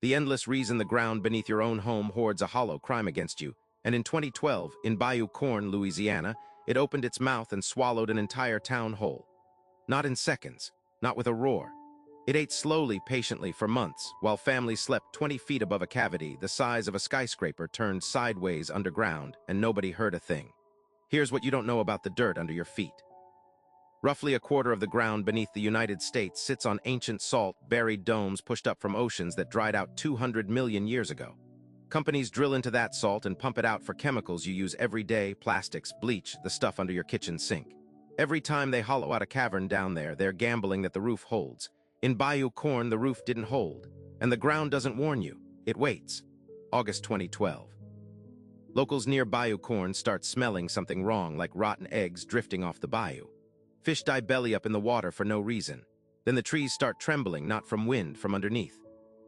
The endless reason the ground beneath your own home hoards a hollow crime against you, and in 2012, in Bayou Corne, Louisiana, it opened its mouth and swallowed an entire town whole. Not in seconds, not with a roar. It ate slowly, patiently, for months, while families slept 20 feet above a cavity the size of a skyscraper turned sideways underground, and nobody heard a thing. Here's what you don't know about the dirt under your feet. Roughly a quarter of the ground beneath the United States sits on ancient salt, buried domes pushed up from oceans that dried out 200 million years ago. Companies drill into that salt and pump it out for chemicals you use every day: plastics, bleach, the stuff under your kitchen sink. Every time they hollow out a cavern down there, they're gambling that the roof holds. In Bayou Corne, the roof didn't hold, and the ground doesn't warn you, it waits. August 2012. Locals near Bayou Corne start smelling something wrong, like rotten eggs drifting off the bayou. Fish die belly up in the water for no reason. Then the trees start trembling, not from wind, from underneath.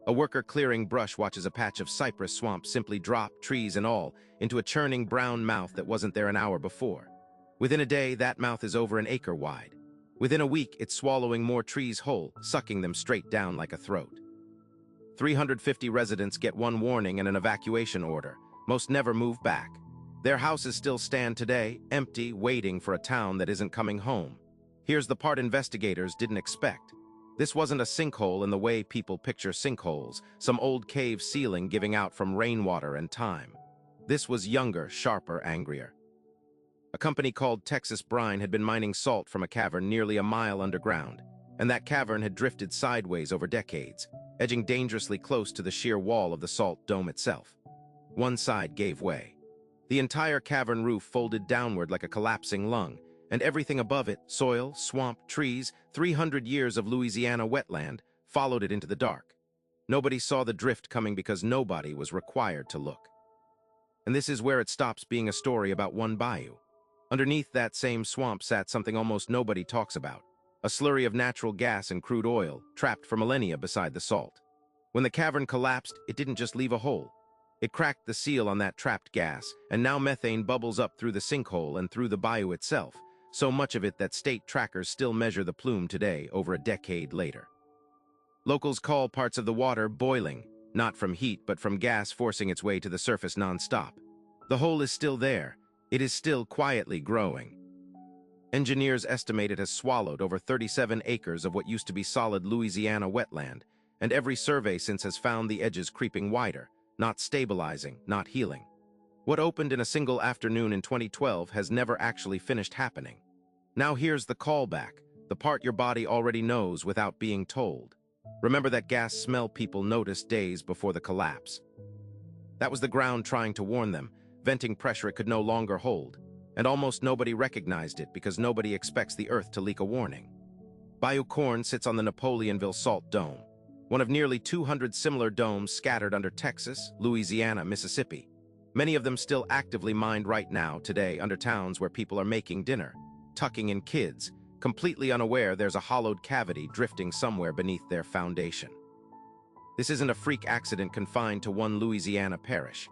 A worker clearing brush watches a patch of cypress swamp simply drop, trees and all, into a churning brown mouth that wasn't there an hour before. Within a day, that mouth is over an acre wide. Within a week, it's swallowing more trees whole, sucking them straight down like a throat. 350 residents get one warning and an evacuation order. Most never move back. Their houses still stand today, empty, waiting for a town that isn't coming home. Here's the part investigators didn't expect. This wasn't a sinkhole in the way people picture sinkholes, some old cave ceiling giving out from rainwater and time. This was younger, sharper, angrier. A company called Texas Brine had been mining salt from a cavern nearly a mile underground, and that cavern had drifted sideways over decades, edging dangerously close to the sheer wall of the salt dome itself. One side gave way. The entire cavern roof folded downward like a collapsing lung, and everything above it, soil, swamp, trees, 300 years of Louisiana wetland, followed it into the dark. Nobody saw the drift coming because nobody was required to look. And this is where it stops being a story about one bayou. Underneath that same swamp sat something almost nobody talks about, a slurry of natural gas and crude oil, trapped for millennia beside the salt. When the cavern collapsed, it didn't just leave a hole. It cracked the seal on that trapped gas, and now methane bubbles up through the sinkhole and through the bayou itself, so much of it that state trackers still measure the plume today, over a decade later. Locals call parts of the water boiling, not from heat but from gas forcing its way to the surface non-stop. The hole is still there. It is still quietly growing. Engineers estimate it has swallowed over 37 acres of what used to be solid Louisiana wetland, and every survey since has found the edges creeping wider, not stabilizing, not healing. What opened in a single afternoon in 2012 has never actually finished happening. Now here's the callback, the part your body already knows without being told. Remember that gas smell people noticed days before the collapse? That was the ground trying to warn them, venting pressure it could no longer hold, and almost nobody recognized it because nobody expects the earth to leak a warning. Bayou Corne sits on the Napoleonville Salt Dome, one of nearly 200 similar domes scattered under Texas, Louisiana, Mississippi. Many of them still actively mined right now, today, under towns where people are making dinner, tucking in kids, completely unaware there's a hollowed cavity drifting somewhere beneath their foundation. This isn't a freak accident confined to one Louisiana parish.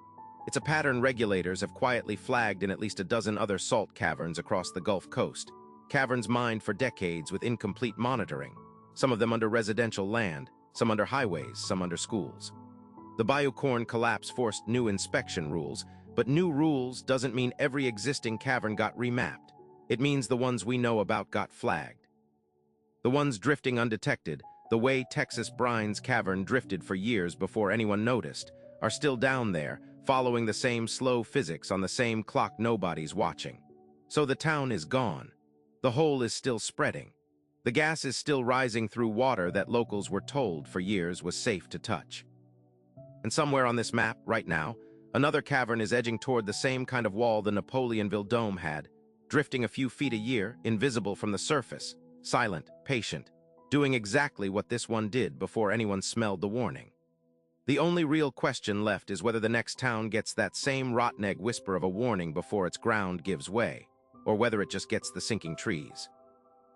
It's a pattern regulators have quietly flagged in at least a dozen other salt caverns across the Gulf Coast, caverns mined for decades with incomplete monitoring, some of them under residential land, some under highways, some under schools. The Bayou Corne collapse forced new inspection rules, but new rules doesn't mean every existing cavern got remapped. It means the ones we know about got flagged. The ones drifting undetected, the way Texas Brine's cavern drifted for years before anyone noticed, are still down there, following the same slow physics on the same clock nobody's watching. So the town is gone. The hole is still spreading. The gas is still rising through water that locals were told for years was safe to touch. And somewhere on this map, right now, another cavern is edging toward the same kind of wall the Napoleonville Dome had, drifting a few feet a year, invisible from the surface, silent, patient, doing exactly what this one did before anyone smelled the warning. The only real question left is whether the next town gets that same rotten egg whisper of a warning before its ground gives way, or whether it just gets the sinking trees.